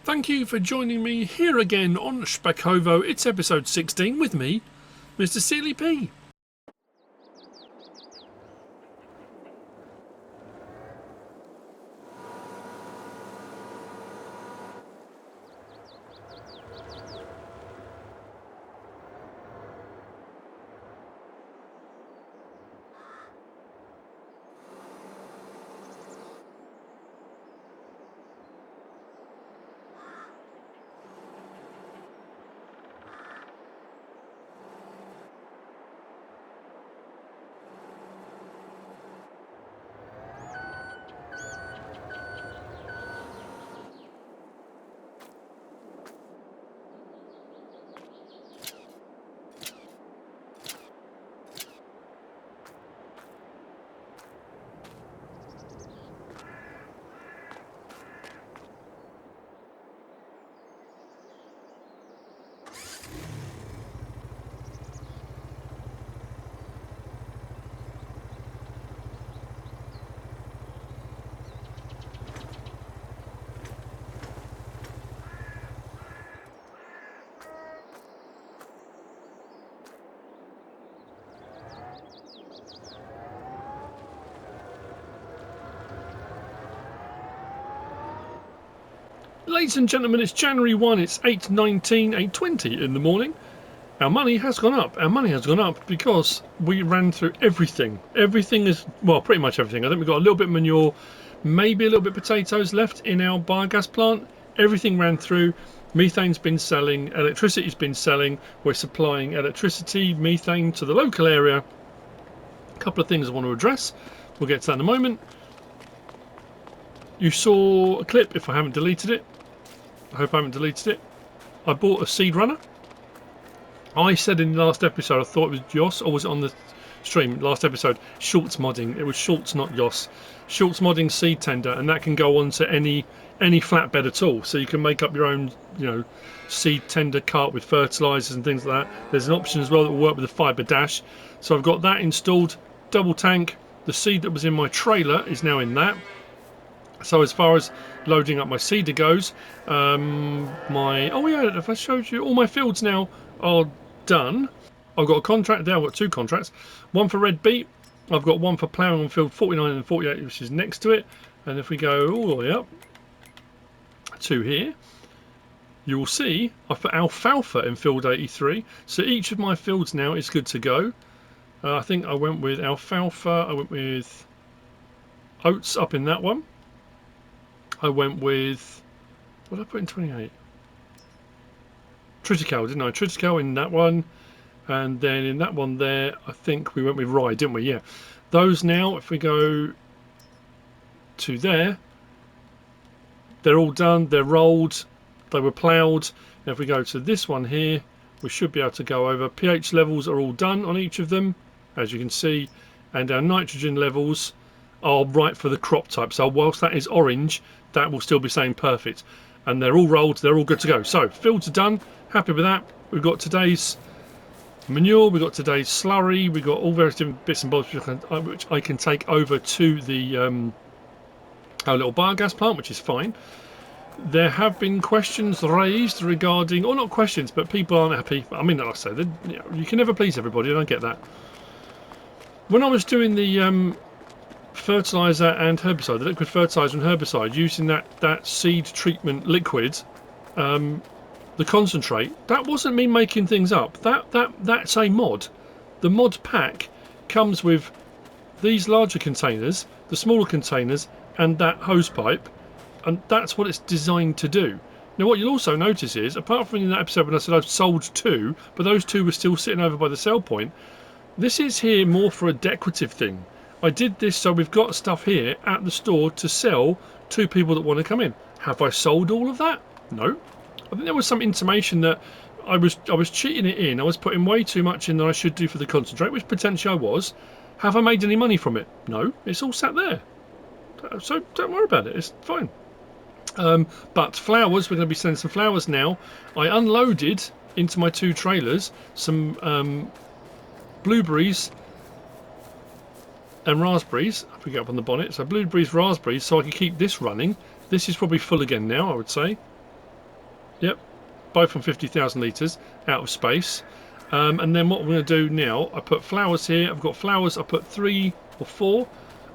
Thank you for joining me here again on Szpakowo. It's episode 16 with me, MrSealyp. Ladies and gentlemen, it's January 1, it's 8:19, 8:20 in the morning. Our money has gone up. Our money has gone up because we ran through everything. Everything is, well, pretty much everything. I think we've got a little bit of manure, maybe a little bit of potatoes left in our biogas plant. Everything ran through. Methane's been selling, electricity's been selling. We're supplying electricity, methane to the local area. A couple of things I want to address. We'll get to that in a moment. You saw a clip, if I haven't deleted it. I hope I haven't deleted it. I bought a seed runner. I said in the last episode I thought it was Yoss, or was it on the stream last episode? Schultz modding. It was Schultz, not Yoss. Schultz modding seed tender, and that can go onto any flatbed at all. So you can make up your own, seed tender cart with fertilizers and things like that. There's an option as well that will work with the fiber dash. So I've got that installed. Double tank. The seed that was in my trailer is now in that. So as far as loading up my seeder goes, if I showed you, all my fields now are done. I've got a contract there. I've got two contracts. One for red beet. I've got one for ploughing on field 49 and 48, which is next to it. And if we go all the way up to here, you will see I've put alfalfa in field 83. So each of my fields now is good to go. I think I went with alfalfa. I went with oats up in that one. I went with, what did I put in 28? Triticale, didn't I? Triticale in that one. And then in that one there, I think we went with rye, didn't we? Yeah. Those now, if we go to there, they're all done. They're rolled. They were ploughed. And if we go to this one here, we should be able to go over. pH levels are all done on each of them, as you can see. And our nitrogen levels are right for the crop type. So whilst that is orange, that will still be saying perfect. And they're all rolled, they're all good to go. So fields are done, happy with that. We've got today's manure, we've got today's slurry, we've got all various different bits and bobs which I can take over to the our little biogas plant, which is fine. There have been questions raised regarding, or not questions, but people aren't happy. I mean, like I say, you can never please everybody, and I get that. When I was doing the fertilizer and herbicide, the liquid fertilizer and herbicide, using that seed treatment liquid, the concentrate, that wasn't me making things up. That's a mod. The mod pack comes with these larger containers, the smaller containers, and that hose pipe, and that's what it's designed to do. Now what you'll also notice is, apart from in that episode when I said I've sold two, but those two were still sitting over by the sell point, this is here more for a decorative thing. I did this so we've got stuff here at the store to sell to people that want to come in. Have I sold all of that? No. I think there was some intimation that I was cheating it in. I was putting way too much in than I should do for the concentrate, which potentially I was. Have I made any money from it? No. It's all sat there. So don't worry about it. It's fine. But flowers, we're going to be sending some flowers now. I unloaded into my two trailers some blueberries and raspberries. If we get up on the bonnet, so blueberries, raspberries, so I can keep this running. This is probably full again now, I would say. Yep, both on 50,000 litres out of space. And then what I'm going to do now, I put flowers here. I've got flowers. I put 3 or 4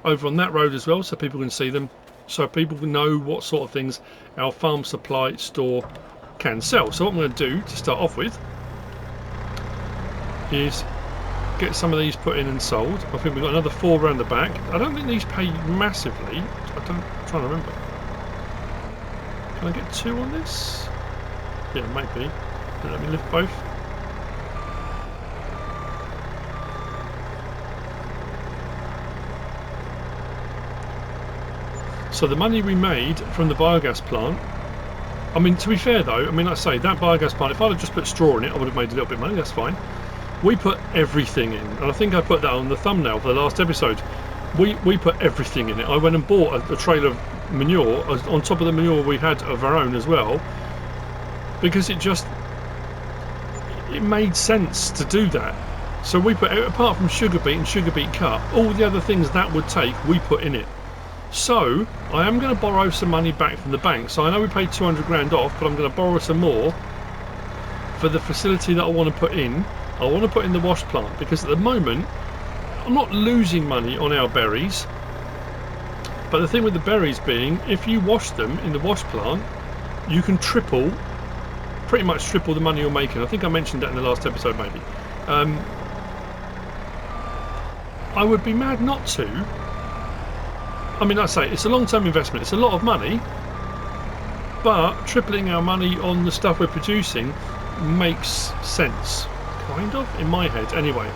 over on that road as well, so people can see them, so people can know what sort of things our farm supply store can sell. So what I'm going to do to start off with is get some of these put in and sold. I think we've got another 4 around the back. I don't think these pay massively. I'm trying to remember. Can I get 2 on this? Yeah, maybe. Let me lift both. So the money we made from the biogas plant, I mean, to be fair though, I mean, like I say, that biogas plant, if I'd have just put straw in it, I would have made a little bit of money, that's fine. We put everything in, and I think I put that on the thumbnail for the last episode. We put everything in it. I went and bought a trailer of manure, on top of the manure we had of our own as well, because it made sense to do that. So we put, apart from sugar beet and sugar beet cut, all the other things that would take, we put in it. So I am going to borrow some money back from the bank. So I know we paid 200 grand off, but I'm going to borrow some more for the facility that I want to put in. I want to put in the wash plant, because at the moment I'm not losing money on our berries, but the thing with the berries being, if you wash them in the wash plant, you can pretty much triple the money you're making. I think I mentioned that in the last episode maybe. I would be mad not to. I mean, like I say, it's a long-term investment. It's a lot of money, but tripling our money on the stuff we're producing makes sense, kind of, in my head. Anyway,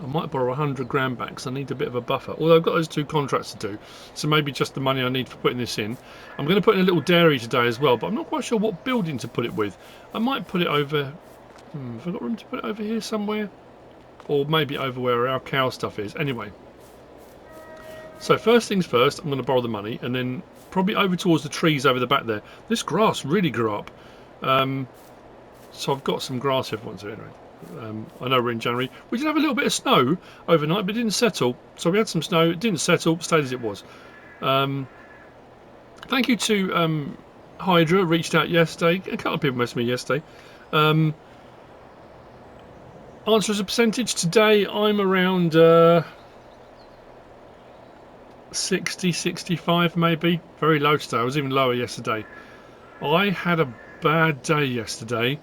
I might borrow 100 grand back because I need a bit of a buffer. Although I've got those 2 contracts to do, so maybe just the money I need for putting this in. I'm going to put in a little dairy today as well, but I'm not quite sure what building to put it with. I might put it over. Have I got room to put it over here somewhere, or maybe over where our cow stuff is? Anyway. So first things first, I'm going to borrow the money, and then probably over towards the trees over the back there. This grass really grew up. So I've got some grass everyone's anyway. I know we're in January. We did have a little bit of snow overnight, but it didn't settle. So we had some snow, it didn't settle, stayed as it was. Thank you to Hydra, reached out yesterday. A couple of people messaged me yesterday. Answer as a percentage today, I'm around 60, 65 maybe. Very low today. I was even lower yesterday. I had a bad day yesterday.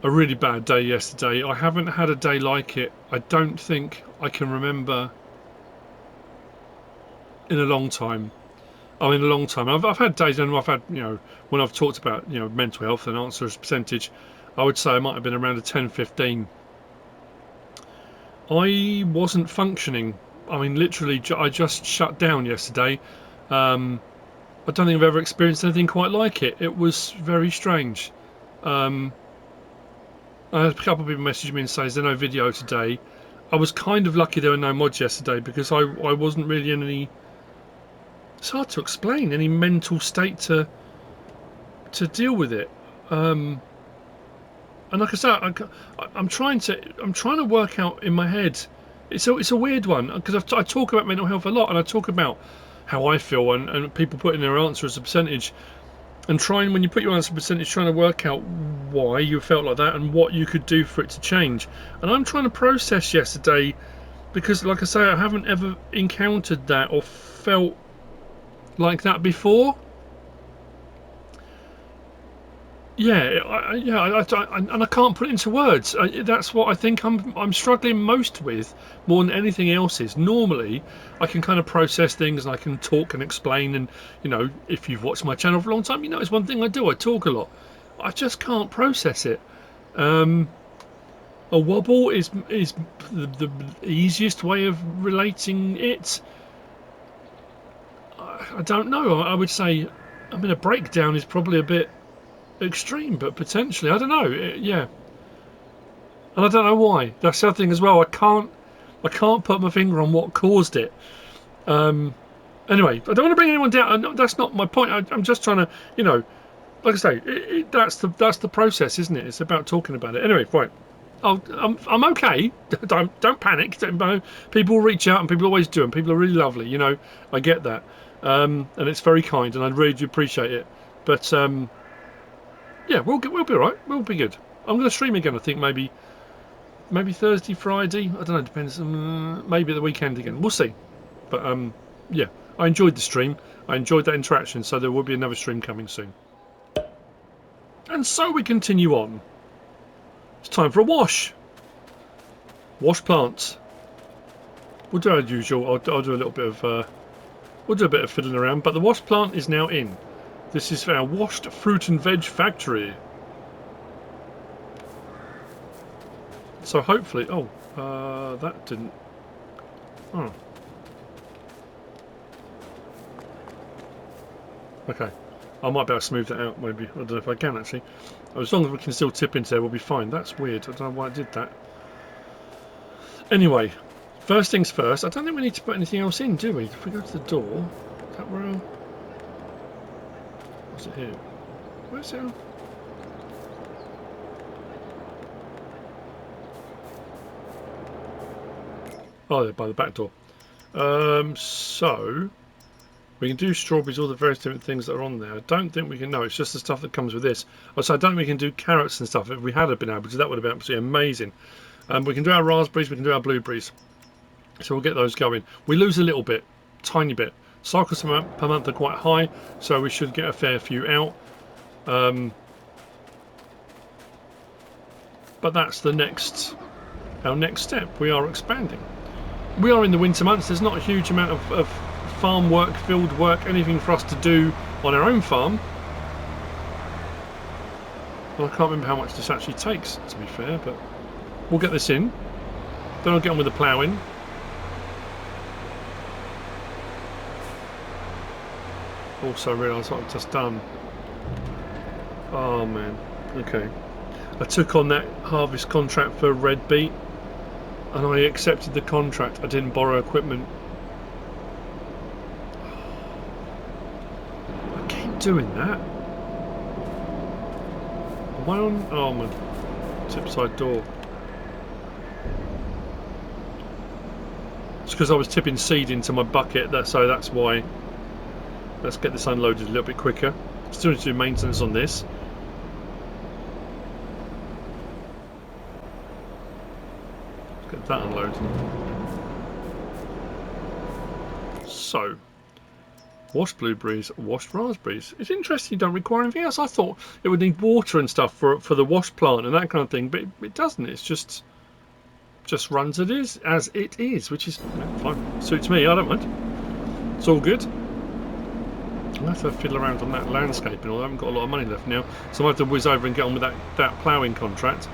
A really bad day yesterday. I haven't had a day like it. I don't think I can remember in a long time. I mean, a long time. I've had days, and I've had, when I've talked about, mental health and answer as a percentage, I would say I might have been around a 10, 15. I wasn't functioning. I mean, literally, I just shut down yesterday. I don't think I've ever experienced anything quite like it. It was very strange. I had a couple of people message me and say, is there no video today? I was kind of lucky there were no mods yesterday, because I wasn't really in any, it's hard to explain, any mental state to deal with it. And like I said, I'm trying to work out in my head. It's a weird one, because I talk about mental health a lot, and I talk about how I feel, and people put in their answer as a percentage, and when you put your answer percentage, trying to work out why you felt like that and what you could do for it to change. And I'm trying to process yesterday, because like I say, I haven't ever encountered that or felt like that before. And I can't put it into words. That's what I think I'm struggling most with, more than anything else is. Normally, I can kind of process things, and I can talk and explain. And if you've watched my channel for a long time, it's one thing I do. I talk a lot. I just can't process it. A wobble is the easiest way of relating it. I don't know. I would say, a breakdown is probably a bit extreme, but potentially, I don't know. Yeah, and I don't know why. That's the other thing as well. I can't put my finger on what caused it. Anyway, I don't want to bring anyone down. That's not my point. I'm just trying to, like I say, that's the process, isn't it? It's about talking about it. Anyway, right. I'm okay. Don't panic. People reach out, and people always do, and people are really lovely. I get that, and it's very kind, and I really do appreciate it. But Yeah, we'll be all right. We'll be good. I'm going to stream again. I think maybe Thursday, Friday. I don't know. Depends. Maybe the weekend again. We'll see. But yeah, I enjoyed the stream. I enjoyed that interaction. So there will be another stream coming soon. And so we continue on. It's time for a wash. Wash plants. We'll do our usual. I'll do a little bit of. We'll do a bit of fiddling around. But the wash plant is now in. This is our washed fruit and veg factory. So hopefully, that didn't. Oh, okay. I might be able to smooth that out. Maybe I don't know if I can actually. As long as we can still tip into there, we'll be fine. That's weird. I don't know why I did that. Anyway, first things first. I don't think we need to put anything else in, do we? If we go to the door, is that where? What's it here? Where's it? Oh, they're by the back door. So we can do strawberries, all the various different things that are on there. I don't think we can. No, it's just the stuff that comes with this. So I don't think we can do carrots and stuff. If we had been able to, that would have been absolutely amazing. We can do our raspberries. We can do our blueberries. So we'll get those going. We lose a little bit, tiny bit. Cycles per month are quite high, so we should get a fair few out. But that's our next step. We are expanding. We are in the winter months. There's not a huge amount of farm work, field work, anything for us to do on our own farm. Well, I can't remember how much this actually takes, to be fair, but we'll get this in. Then I'll get on with the ploughing. Also realised what I've just done. Oh man, okay. I took on that harvest contract for red beet and I accepted the contract. I didn't borrow equipment. I keep doing that. Am I on? Oh my tip side door. It's because I was tipping seed into my bucket, so that's why. Let's get this unloaded a little bit quicker. Still need to do maintenance on this. Let's get that unloaded. So, washed blueberries, washed raspberries. It's interesting you don't require anything else. I thought it would need water and stuff for the wash plant and that kind of thing, but it doesn't. It's just runs as it is, which is fine. Suits me. I don't mind. It's all good. I have to fiddle around on that landscaping, although I haven't got a lot of money left now, so I have to whiz over and get on with that ploughing contract.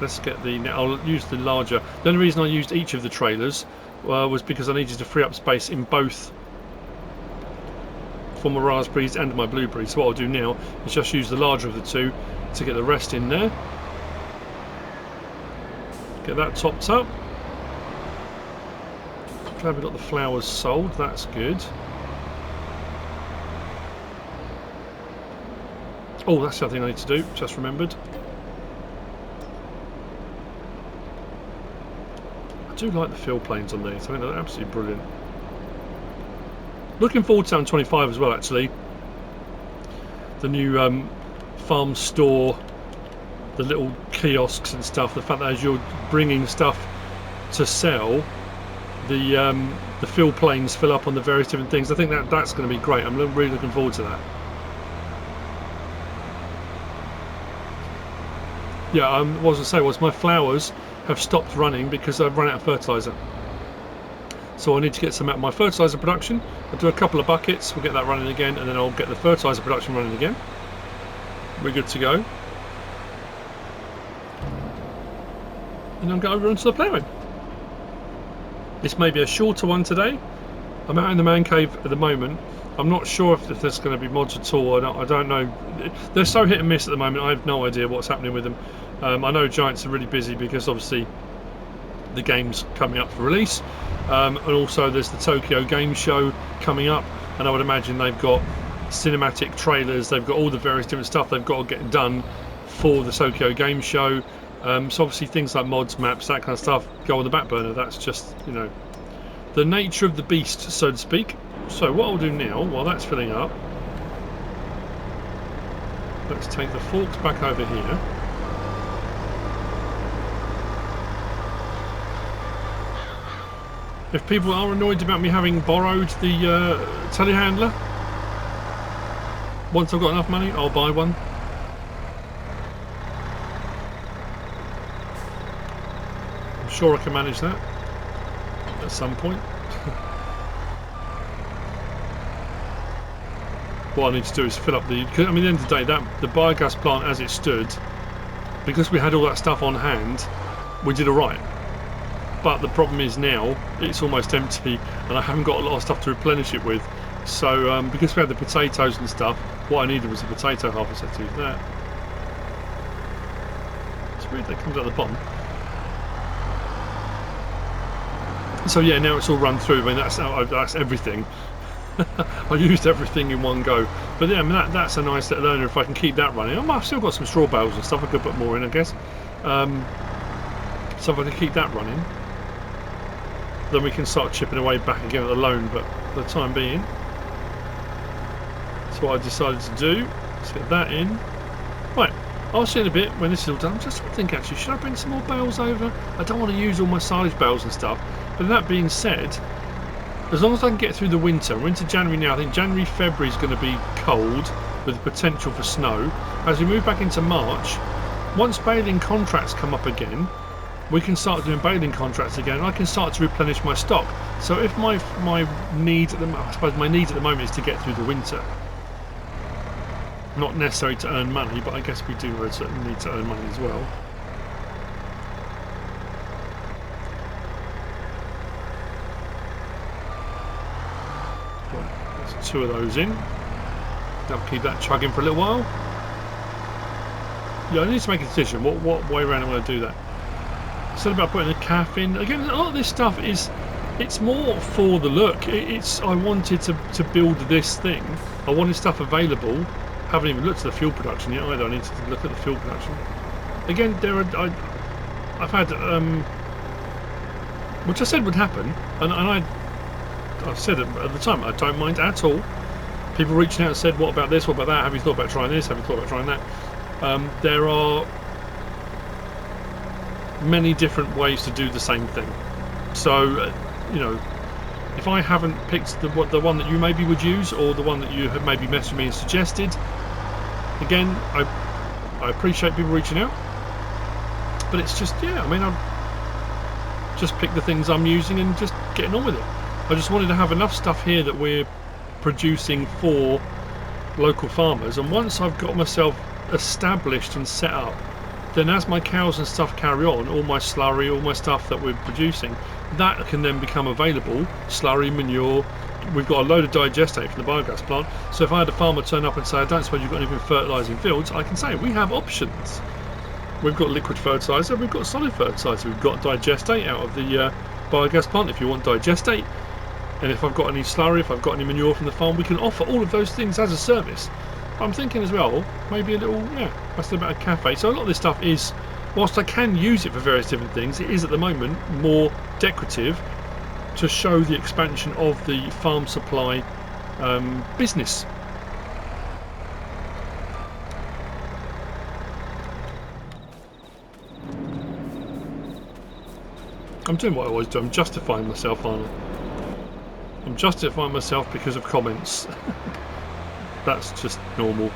Let's get I'll use the larger. The only reason I used each of the trailers was because I needed to free up space in both for my raspberries and my blueberries. So what I'll do now is just use the larger of the two to get the rest in there. Get that topped up. Glad we got the flowers sold, that's good. Oh, that's the other thing I need to do, just remembered. I do like the fill planes on these, I think they're absolutely brilliant. Looking forward to 25 as well, actually. The new farm store, the little kiosks and stuff, the fact that as you're bringing stuff to sell, the fill planes fill up on the various different things. I think that's going to be great. I'm really looking forward to that. Yeah, what I was going to say was my flowers have stopped running because I've run out of fertiliser. So I need to get some out of my fertiliser production. I'll do a couple of buckets, we'll get that running again, and then I'll get the fertiliser production running again. We're good to go. And I'll go over onto the ploughing. This may be a shorter one today. I'm out in the man cave at the moment. I'm not sure if there's going to be mods at all. I don't know. They're so hit and miss at the moment. I have no idea what's happening with them. I know Giants are really busy because obviously the game's coming up for release. And also there's the Tokyo Game Show coming up. And I would imagine they've got cinematic trailers. They've got all the various different stuff they've got to get done for the Tokyo Game Show. So obviously things like mods, maps, that kind of stuff go on the back burner. That's just, you know, the nature of the beast, so to speak. So what I'll do now, while that's filling up, let's take the forks back over here. If people are annoyed about me having borrowed the telehandler, once I've got enough money, I'll buy one. I'm sure I can manage that at some point. What I need to do is fill up the... I mean, at the end of the day, the biogas plant as it stood, because we had all that stuff on hand, we did alright. But the problem is now it's almost empty and I haven't got a lot of stuff to replenish it with. So because we had the potatoes and stuff, what I needed was a potato harvester to do that. It's weird that comes out the bottom. So yeah, now it's all run through. I mean, that's everything. I used everything in one go. But yeah, I mean, that's a nice little earner if I can keep that running. I've still got some straw bales and stuff I could put more in, I guess. So if I can keep that running, then we can start chipping away back again at the loan. But for the time being, that's what I decided to do. Let's get that in. Right, I'll see in a bit when this is all done. I'm just trying to think, actually, should I bring some more bales over? I don't want to use all my silage bales and stuff. But that being said, as long as I can get through the winter, we're into January now. I think January, February is going to be cold with the potential for snow. As we move back into March, once baling contracts come up again, we can start doing baling contracts again. I can start to replenish my stock. So if my need at the I suppose my need at the moment is to get through the winter, not necessarily to earn money, but I guess we do need to earn money as well. Right, there's 2 of those in. I'll keep that chugging for a little while. Yeah, I need to make a decision. What way around am I going to do that? I said about putting a calf in. Again, a lot of this stuff it's more for the look. I wanted to build this thing. I wanted stuff available. Haven't even looked at the fuel production yet either. I need to look at the fuel production. Again, I've had which I said would happen, and I've said it at the time. I don't mind at all. People reaching out and said, "What about this? What about that? Have you thought about trying this? Have you thought about trying that?" There are many different ways to do the same thing. So, you know, if I haven't picked the one that you maybe would use, or the one that you have maybe messaged me and suggested, again, I appreciate people reaching out, but it's just, yeah, I mean, I've just picked the things I'm using and just getting on with it. I just wanted to have enough stuff here that we're producing for local farmers, and once I've got myself established and set up, then as my cows and stuff carry on, all my slurry, all my stuff that we're producing, that can then become available. Slurry, manure. We've got a load of digestate from the biogas plant. So if I had a farmer turn up and say, "I don't suppose you've got anything fertilising fields," I can say, we have options. We've got liquid fertiliser, we've got solid fertiliser, we've got digestate out of the biogas plant if you want digestate. And if I've got any slurry, if I've got any manure from the farm, we can offer all of those things as a service. I'm thinking as well, maybe a little, yeah, I said about a cafe. So a lot of this stuff is, whilst I can use it for various different things, it is at the moment more decorative to show the expansion of the farm supply business. I'm doing what I always do. I'm justifying myself, aren't I? I'm justifying myself because of comments. That's just normal.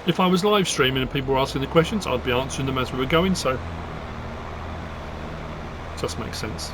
If I was live streaming and people were asking the questions, I'd be answering them as we were going, so it just makes sense.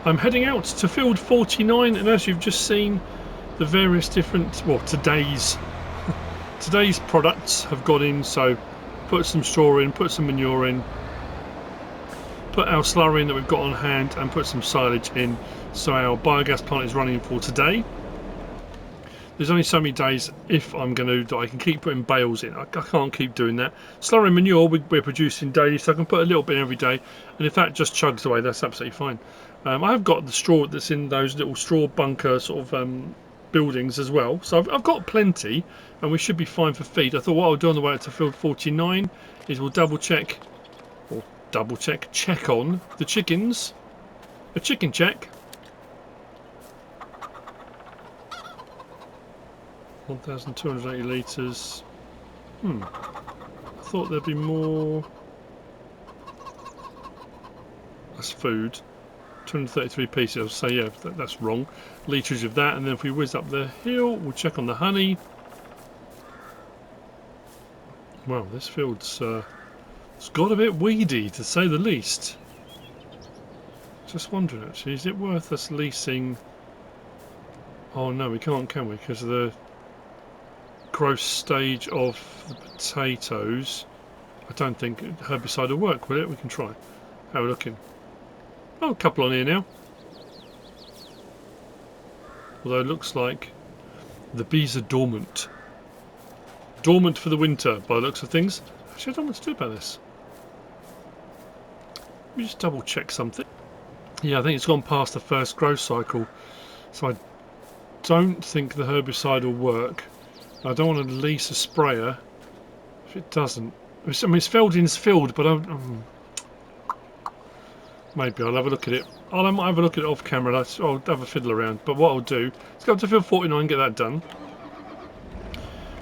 I'm heading out to field 49, and as you've just seen, the various different, well, today's products have gone in. So put some straw in, put some manure in, put our slurry in that we've got on hand, and put some silage in. So our biogas plant is running for today. There's only so many days if I'm going to that I can keep putting bales in. I can't keep doing that. Slurry and manure we're producing daily, so I can put a little bit every day, and if that just chugs away, that's absolutely fine. I have got the straw that's in those little straw bunker sort of buildings as well, so I've got plenty, and we should be fine for feed. I thought what I'll do on the way out to field 49 is we'll check on the chickens. A chicken check. 1,280 litres. I thought there'd be more. That's food. 233 pieces. So yeah, that's wrong. Litres of that, and then if we whiz up the hill, we'll check on the honey. Wow, this field's it's got a bit weedy, to say the least. Just wondering, actually, is it worth us leasing? Oh no, we can't, can we? Because of the growth stage of the potatoes. I don't think herbicide will work, will it? We can try. Have a look in. Oh, a couple on here now. Although it looks like the bees are dormant. Dormant for the winter, by the looks of things. Actually, I don't know what to do about this. Let me just double check something. Yeah, I think it's gone past the first growth cycle. So I don't think the herbicide will work. I don't want to lease a sprayer if it doesn't. I mean, it's filled, but maybe I'll have a look at it. I might have a look at it off camera. I'll have a fiddle around. But what I'll do is go up to field 49 and get that done.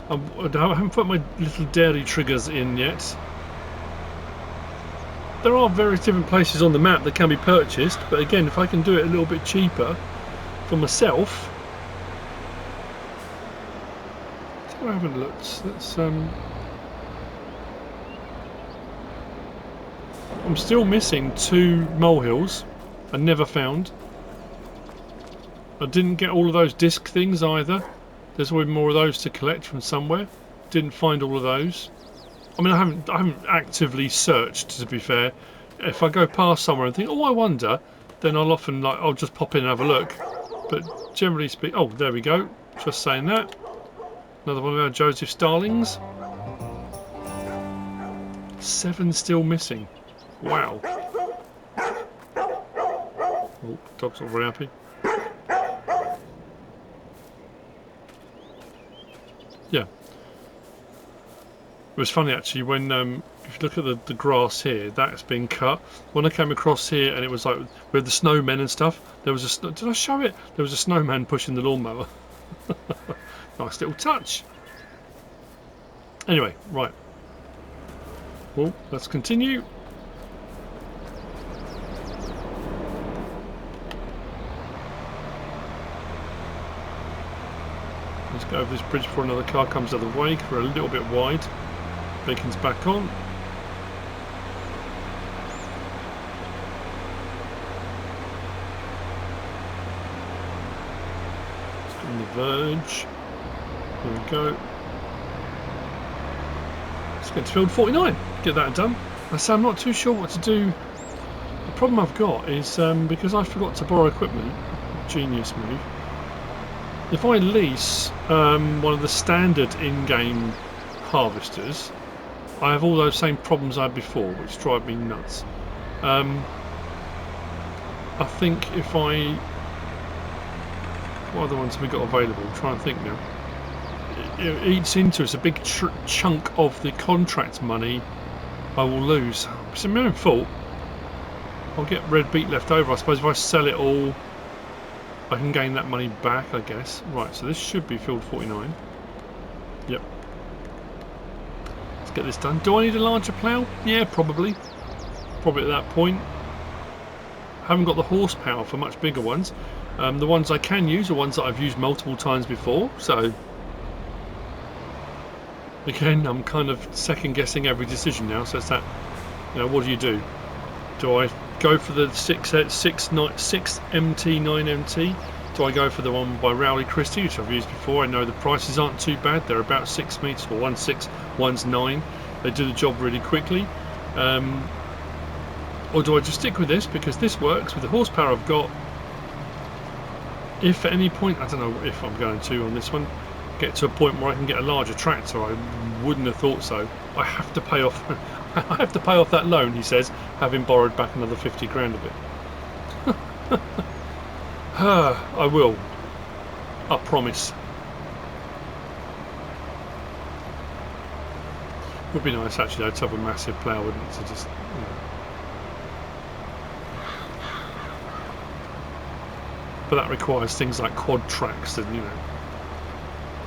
I haven't put my little dairy triggers in yet. There are various different places on the map that can be purchased, but again, if I can do it a little bit cheaper for myself. I haven't looked. Let's, I'm still missing 2 molehills. I never found. I didn't get all of those disc things either. There's always more of those to collect from somewhere. Didn't find all of those. I mean, I haven't actively searched, to be fair. If I go past somewhere and think, oh, I wonder, then I'll often I'll just pop in and have a look. But generally speaking, oh, there we go. Just saying that. Another one of our Joseph Starlings. 7 still missing. Wow. Oh, dog's not very happy. Yeah. It was funny actually when if you look at the grass here, that's been cut. When I came across here and it was like with the snowmen and stuff, there was a did I show it? There was a snowman pushing the lawnmower. Nice little touch. Anyway, right. Well, let's continue. Let's go over this bridge before another car comes out of the way. We're a little bit wide. Beacon's back on. It's on the verge. There we go. Let's get to field 49. Get that done. I say I'm not too sure what to do. The problem I've got is because I forgot to borrow equipment. Genius move. If I lease one of the standard in-game harvesters, I have all those same problems I had before, which drive me nuts. I think if I... What other ones have we got available? I'm trying to think now. It eats into us a big chunk of the contract money I will lose. It's my own fault. I'll get red beet left over. I suppose if I sell it all, I can gain that money back, I guess. Right, so this should be field 49. Yep. Let's get this done. Do I need a larger plough? Yeah, probably. Probably at that point. Haven't got the horsepower for much bigger ones. The ones I can use are ones that I've used multiple times before, so again, I'm kind of second guessing every decision now. So it's that, you know, what do? Do I go for the 6MT9MT? Do I go for the one by Rowley Christie, which I've used before? I know the prices aren't too bad. They're about 6 meters, or one's 6, one's 9. They do the job really quickly. Or do I just stick with this because this works with the horsepower I've got? If at any point, I don't know if I'm going to on this one, get to a point where I can get a larger tractor, I wouldn't have thought so. I have to pay off. I have to pay off that loan, he says, having borrowed back another 50 grand of it. I will. I promise. Would be nice actually though to have a massive plough, wouldn't it? To just, you know. But that requires things like quad tracks and, you know,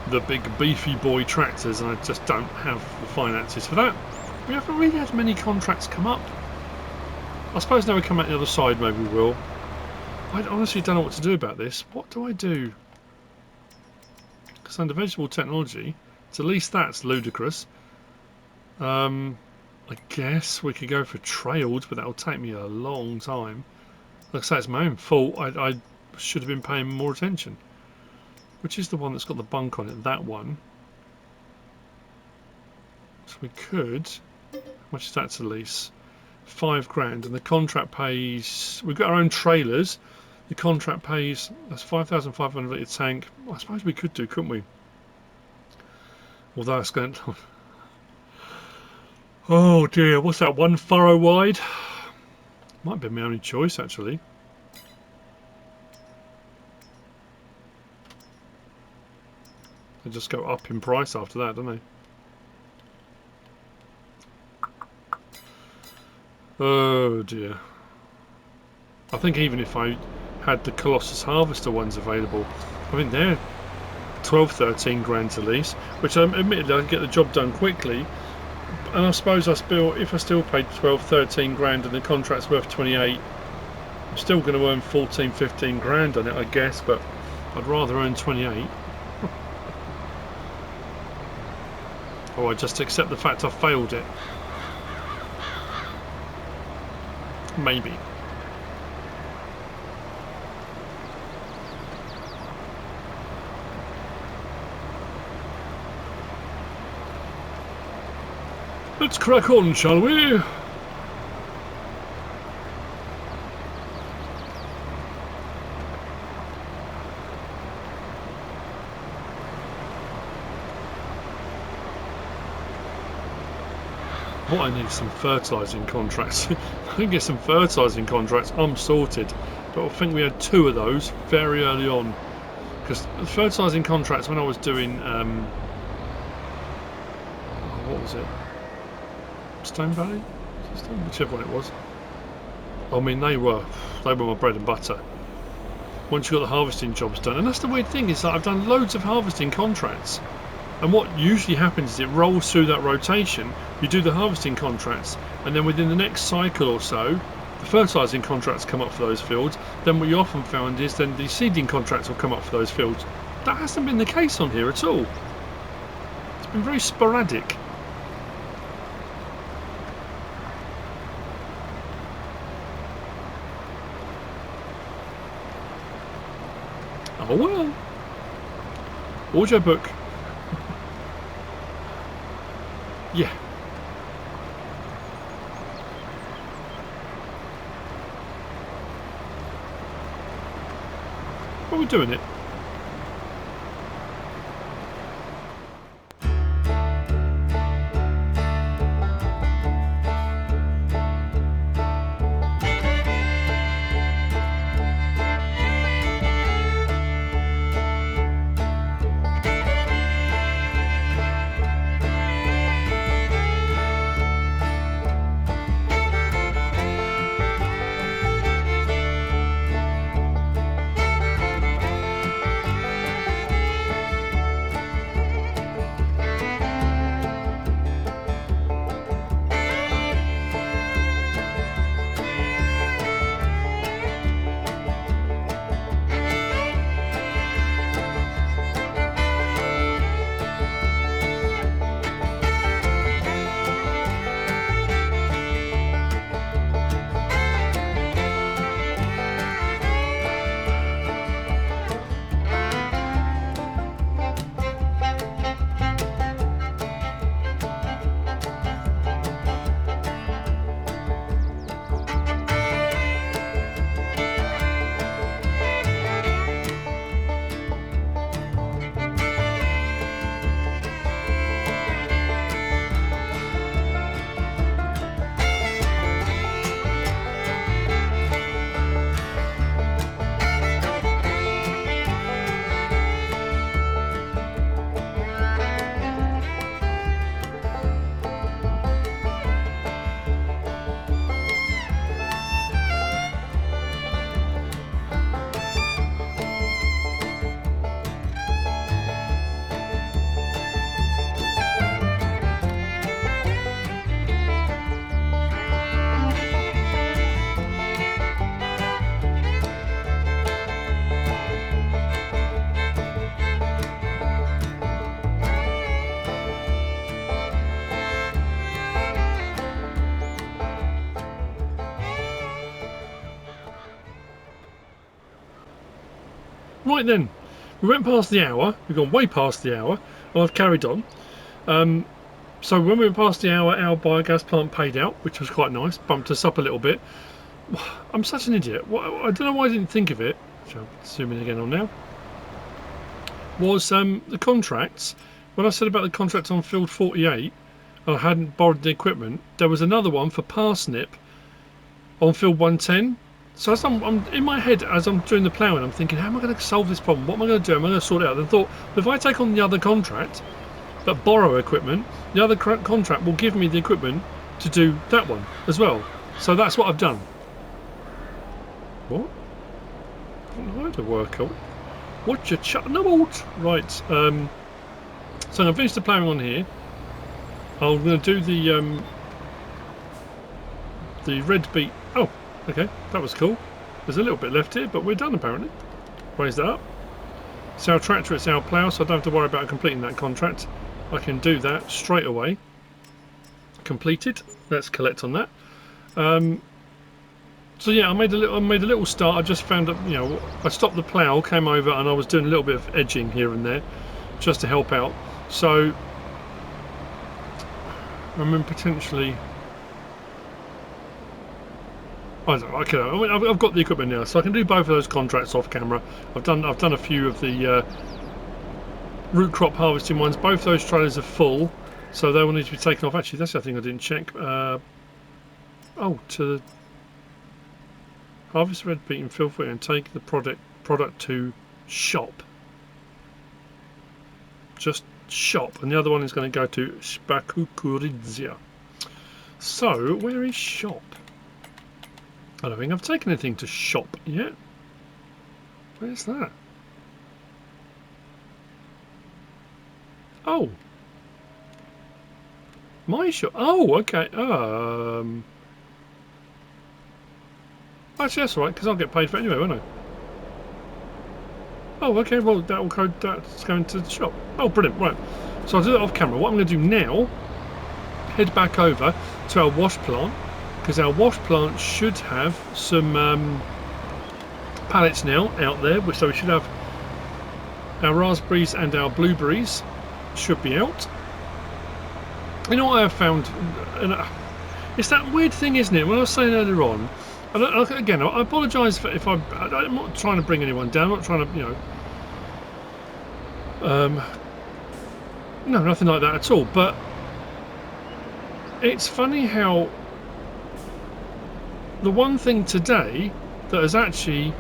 the big beefy boy tractors, and I just don't have the finances for that. We haven't really had many contracts come up. I suppose now we come out the other side, maybe we will. I honestly don't know what to do about this. What do I do? Because under vegetable technology, to least that's ludicrous. I guess we could go for trailed, but that'll take me a long time. Like I say, it's my own fault. I should have been paying more attention. Which is the one that's got the bunk on it? That one. So we could. How much is that to lease? 5 grand, and the contract pays. We've got our own trailers. The contract pays. That's 5,500 litre tank. I suppose we could do, couldn't we? Although it's going. Oh dear, what's that? 1 furrow wide? Might be my only choice actually. They just go up in price after that, don't they? Oh dear. I think even if I had the Colossus Harvester ones available, I mean they're 12-13 grand to lease, which admittedly I can get the job done quickly. And I suppose if I still paid 12-13 grand and the contract's worth 28, I'm still going to earn 14-15 grand on it, I guess, but I'd rather earn 28. Or I just accept the fact I failed it. Maybe. Let's crack on, shall we? What I need is some fertilising contracts. If I can get some fertilising contracts, I'm sorted. But I think we had 2 of those very early on. Because the fertilising contracts, when I was doing, what was it? Stone Valley? Whichever one it was. I mean, they were my bread and butter. Once you got the harvesting jobs done. And that's the weird thing, is that I've done loads of harvesting contracts. And what usually happens is it rolls through that rotation, you do the harvesting contracts, and then within the next cycle or so, the fertilising contracts come up for those fields. Then what you often found is then the seeding contracts will come up for those fields. That hasn't been the case on here at all. It's been very sporadic. Oh well. Audio book. Yeah. Are we doing it? Right then, we went past the hour. We've gone way past the hour. And I've carried on. So when we went past the hour, our biogas plant paid out, which was quite nice. Bumped us up a little bit. I'm such an idiot. I don't know why I didn't think of it. So I'm zooming again on now. Was the contracts. When I said about the contract on field 48, I hadn't borrowed the equipment. There was another one for parsnip on field 110. So as I'm in my head as I'm doing the ploughing, I'm thinking, how am I going to solve this problem? What am I going to do? Am I going to sort it out? And I thought, if I take on the other contract, but borrow equipment, the other contract will give me the equipment to do that one as well. So that's what I've done. What? I don't know how to work out. What you chatting about? Right. So I'm going to finish the ploughing on here. I'm going to do the red beet. Oh, okay, that was cool. There's a little bit left here, but we're done apparently. Raise that up. It's our tractor, it's our plough, so I don't have to worry about completing that contract. I can do that straight away. Completed. Let's collect on that. So yeah, I made a little start. I just found that, you know, I stopped the plough, came over, and I was doing a little bit of edging here and there, just to help out. So I mean, potentially, I don't know. Okay, I mean, I've got the equipment now, so I can do both of those contracts off camera. I've done a few of the root crop harvesting ones. Both those trailers are full, so they will need to be taken off. Actually, that's the thing I didn't check. Oh, to harvest red beet and fill it and take the product to shop. Just shop, and the other one is going to go to Szpakowo. So where is shop? I don't think I've taken anything to shop yet. Where's that? Oh, my shop. Oh, okay. Actually, that's all right, because I'll get paid for it anyway, won't I? Oh, okay. Well, that's going to the shop. Oh, brilliant. Right. So I'll do that off camera. What I'm going to do now, head back over to our wash plant, because our wash plant should have some pallets now out there. So we should have our raspberries and our blueberries should be out. You know what I have found? It's that weird thing, isn't it? When I was saying earlier on, again, I apologise if I'm not trying to bring anyone down. I'm not trying to, you know, no, nothing like that at all. But it's funny how the one thing today that has actually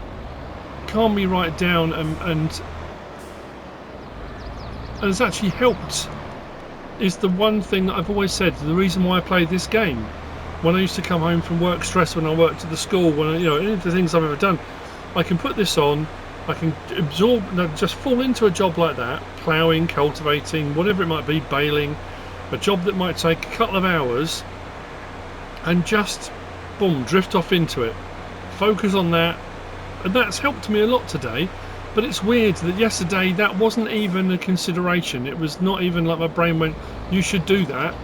calmed me right down and has actually helped is the one thing that I've always said, the reason why I play this game. When I used to come home from work stressed, when I worked at the school, when I, you know, any of the things I've ever done, I can put this on, I can absorb, just fall into a job like that, ploughing, cultivating, whatever it might be, baling, a job that might take a couple of hours, and just, boom, drift off into it. Focus on that, and that's helped me a lot today. But it's weird that yesterday that wasn't even a consideration. It was not even like my brain went, you should do that.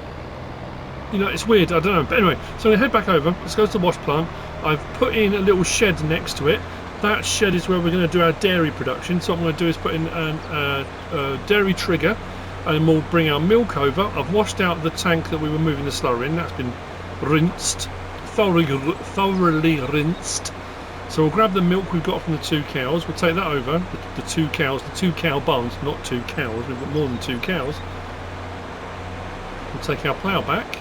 You know, it's weird, I don't know. But anyway, so I'm going to head back over. Let's go to the wash plant. I've put in a little shed next to it. That shed is where we're going to do our dairy production. So what I'm going to do is put in a dairy trigger, and we'll bring our milk over. I've washed out the tank that we were moving the slurry in. That's been rinsed, thoroughly rinsed. So we'll grab the milk we've got from the 2 cows. We'll take that over, the 2 cows, the 2 cow barns, not 2 cows. We've got more than 2 cows. We'll take our plough back.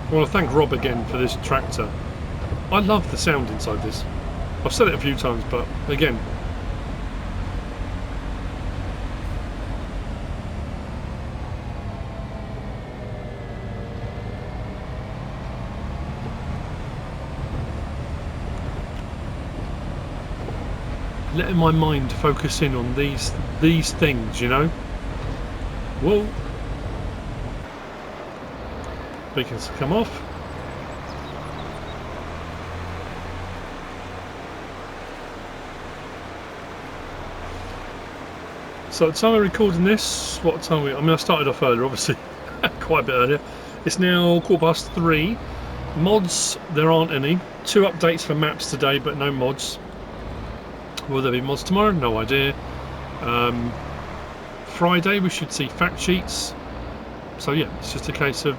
I want to thank Rob again for this tractor. I love the sound inside this. I've said it a few times, but again, letting my mind focus in on these things, you know. Whoa. Beacons come off. So at the time of recording this, what time are we? I mean, I started off earlier, obviously, quite a bit earlier. It's now 3:15. Mods, there aren't any. 2 updates for maps today, but no mods. Will there be mods tomorrow? No idea. Friday we should see fact sheets. So yeah, it's just a case of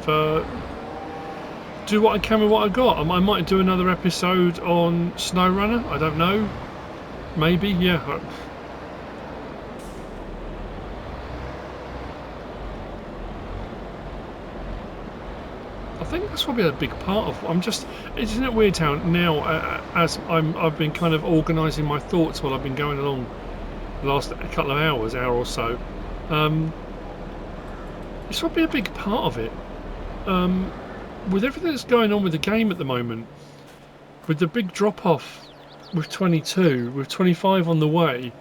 do what I can with what I got. I might do another episode on SnowRunner. I don't know. Maybe, yeah. I think that's probably a big part of. Isn't it weird how now, as I've been kind of organising my thoughts while I've been going along the last couple of hours, hour or so. It's probably a big part of it. With everything that's going on with the game at the moment, with the big drop off with 22, with 25 on the way,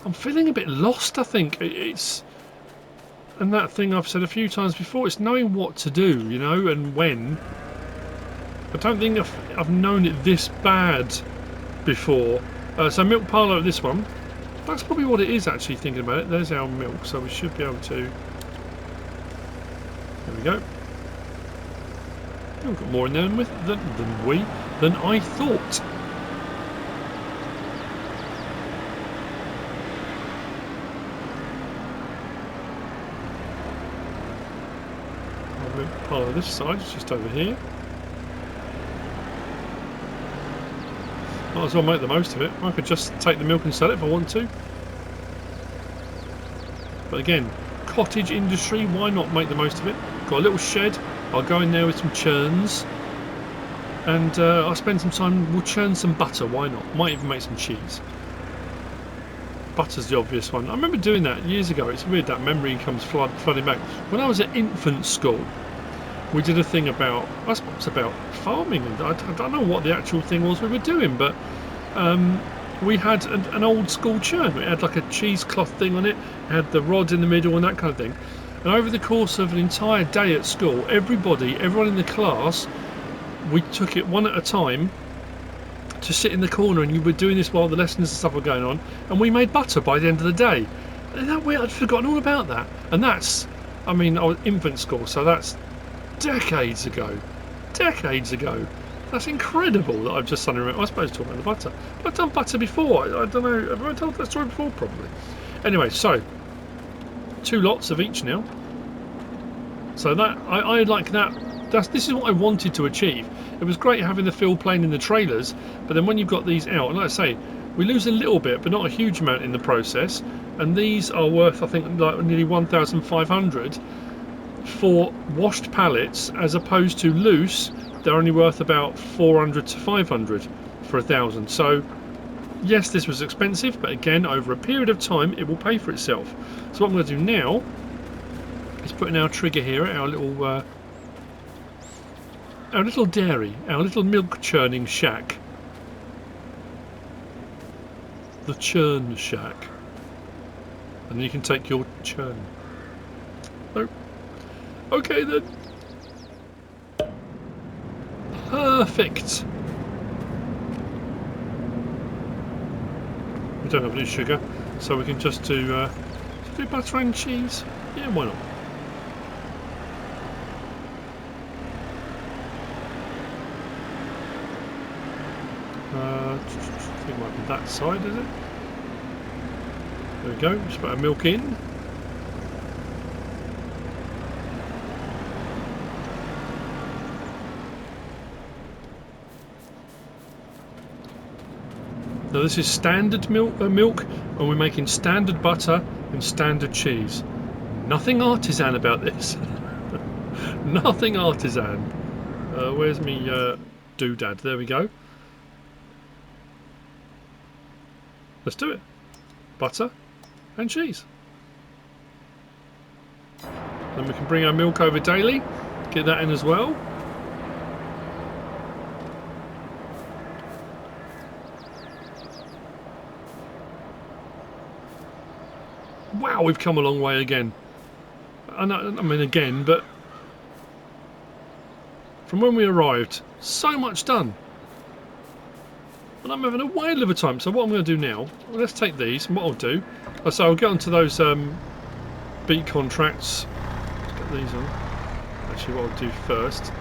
I'm feeling a bit lost. I think it's. And that thing I've said a few times before, it's knowing what to do, you know, and when. I don't think I've known it this bad before. So milk parlour, this one. That's probably what it is, actually, thinking about it. There's our milk, so we should be able to... There we go. We've got more in there than I thought. Part of this side is just over here. Might as well make the most of it. I could just take the milk and sell it if I want to. But again, cottage industry, why not make the most of it? Got a little shed. I'll go in there with some churns. And I'll spend some time, we'll churn some butter, why not? Might even make some cheese. Butter's the obvious one. I remember doing that years ago. It's weird, that memory comes flooding back. When I was at infant school, we did a thing about, I suppose, about farming, and I don't know what the actual thing was we were doing, but we had an old school churn. It had like a cheesecloth thing on it, had the rod in the middle and that kind of thing. And over the course of an entire day at school, everyone in the class, we took it one at a time to sit in the corner, and you were doing this while the lessons and stuff were going on, and we made butter by the end of the day. Isn't that weird? I'd forgotten all about that. And that's, I mean, I was infant school, so that's decades ago. That's incredible that I've just suddenly remembered. I suppose talking about the butter. But I've done butter before. I don't know. Have I told that story before? Probably. Anyway, so 2 lots of each now. So that I like that. This is what I wanted to achieve. It was great having the fill plane in the trailers, but then when you've got these out, and like I say, we lose a little bit, but not a huge amount in the process. And these are worth, I think, like nearly 1,500. For washed pallets, as opposed to loose, they're only worth about 400 to 500 for 1,000. So yes, this was expensive, but again, over a period of time, it will pay for itself. So what I'm going to do now is put in our trigger here at our little dairy, our little milk churning shack, the churn shack, and then you can take your churn. Nope. Okay then. Perfect. We don't have any sugar, so we can just do butter and cheese. Yeah, why not? I think it might be that side, is it? There we go. Just put our milk in. Now this is standard milk, and we're making standard butter and standard cheese. Nothing artisan about this. Nothing artisan. Where's me doodad? There we go. Let's do it. Butter and cheese. Then we can bring our milk over daily. Get that in as well. Wow, we've come a long way again. I mean again, but from when we arrived, so much done. and I'm having a whale of a time. So what I'm going to do now, well, let's take these, and what I'll do, so I'll get onto those beat contracts. Let's get these on. Actually, what I'll do first,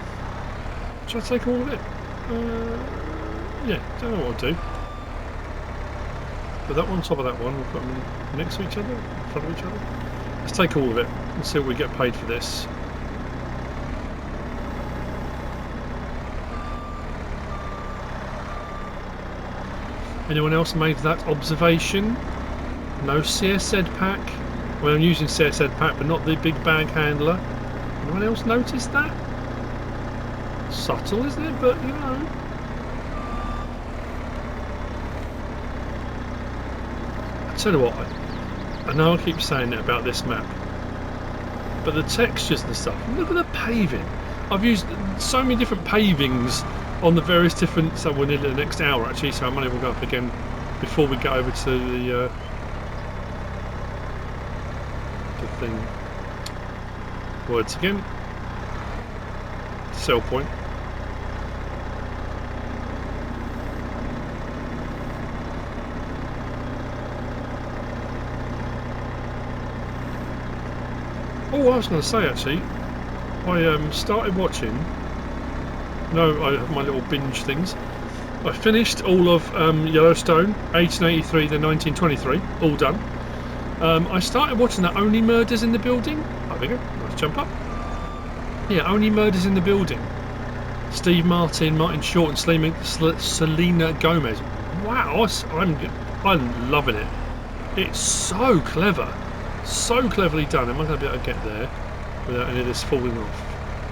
should I take all of it? Yeah, don't know what I'll do. Put that one on top of that one, we'll put them next to each other, in front of each other. Let's take all of it and see what we get paid for this. Anyone else made that observation? No CSZ pack. Well, I'm using CSZ pack, but not the big bag handler. Anyone else notice that? Subtle, isn't it? But you know. I tell you what, I know I keep saying it about this map, but the textures and stuff. Look at the paving. I've used so many different pavings on the various different. So we're nearly the next hour actually, so I might will go up again before we get over to the thing. Words again. Sell point. Oh, I was going to say actually, I started watching. No, I have my little binge things. I finished all of Yellowstone, 1883 to 1923, all done. I started watching that Only Murders in the Building. Oh, there we go. Nice jump up. Yeah, Only Murders in the Building. Steve Martin, Martin Short, and Selena Gomez. Wow, I'm loving it. It's so clever. So cleverly done. Am I going to be able to get there without any of this falling off?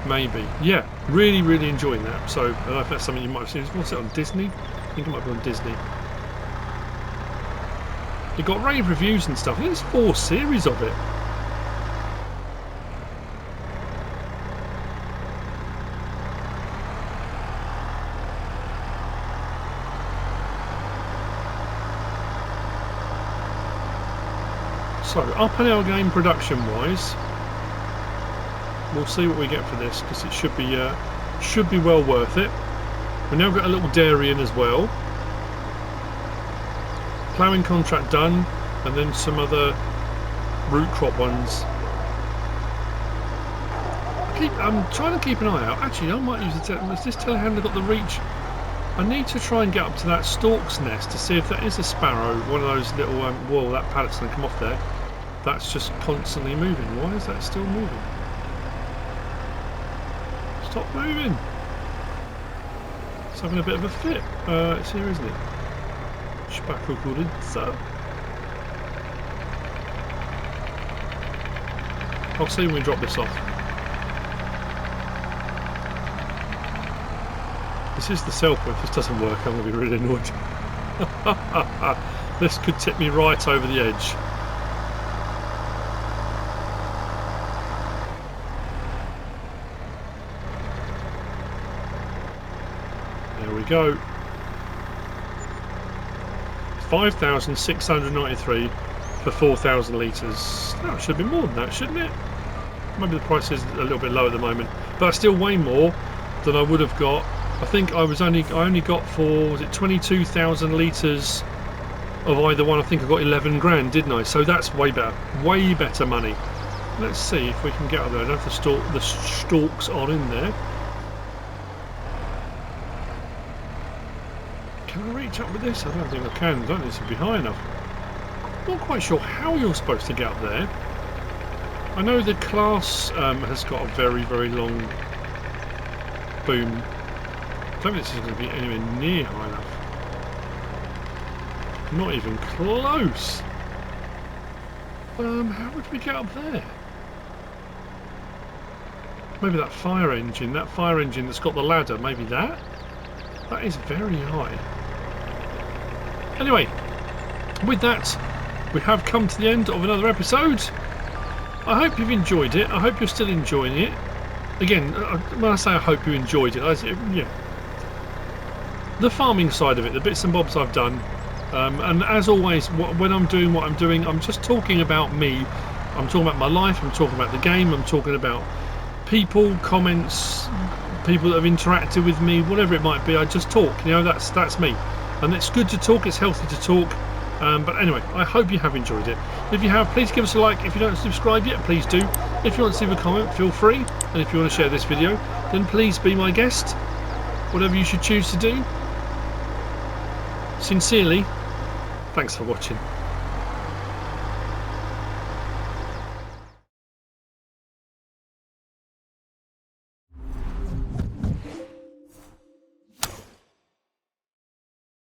Maybe. Yeah, really, really enjoying that. So, I don't know if that's something you might have seen. What's it on Disney? I think it might be on Disney. It got rave reviews and stuff. I think there's 4 series of it. So, up and out game production wise, we'll see what we get for this because it should be well worth it. We've now got a little dairy in as well. Ploughing contract done, and then some other root crop ones. I'm trying to keep an eye out. Actually, I might use the has this telehandler got the reach? I need to try and get up to that stork's nest to see if that is a sparrow. One of those little whoa, that pallet's going to come off there. That's just constantly moving. Why is that still moving? Stop moving. It's having a bit of a fit. It's here, isn't it? Szpakowo. I'll see when we drop this off. This is the sell point. If this doesn't work, I'm going to be really annoyed. This could tip me right over the edge. There we go. 5,693 for 4,000 litres. That should be more than that, shouldn't it? Maybe the price is a little bit low at the moment, but that's still way more than I would have got. I think I only got for, was it 22,000 litres of either one. I think I got 11 grand, didn't I? So that's way better money. Let's see if we can get up there. I don't know if the stalks are in there. Can I reach up with this? I don't think I can. I don't think this will be high enough. I'm not quite sure how you're supposed to get up there. I know the class has got a very, very long boom. I don't think this is going to be anywhere near high enough. Not even close. How would we get up there? Maybe that fire engine that's got the ladder, maybe that? That is very high. Anyway, with that, we have come to the end of another episode. I hope you've enjoyed it. I hope you're still enjoying it. Again, when I say I hope you enjoyed it, yeah, the farming side of it, the bits and bobs I've done, and as always, when I'm doing what I'm doing, I'm just talking about me. I'm talking about my life. I'm talking about the game. I'm talking about people, comments, people that have interacted with me, whatever it might be. I just talk. You know, that's me. and it's good to talk, it's healthy to talk. But anyway, I hope you have enjoyed it. If you have, please give us a like. If you don't subscribe yet, please do. If you want to leave a comment, feel free. And if you want to share this video, then please be my guest. Whatever you should choose to do. Sincerely, thanks for watching.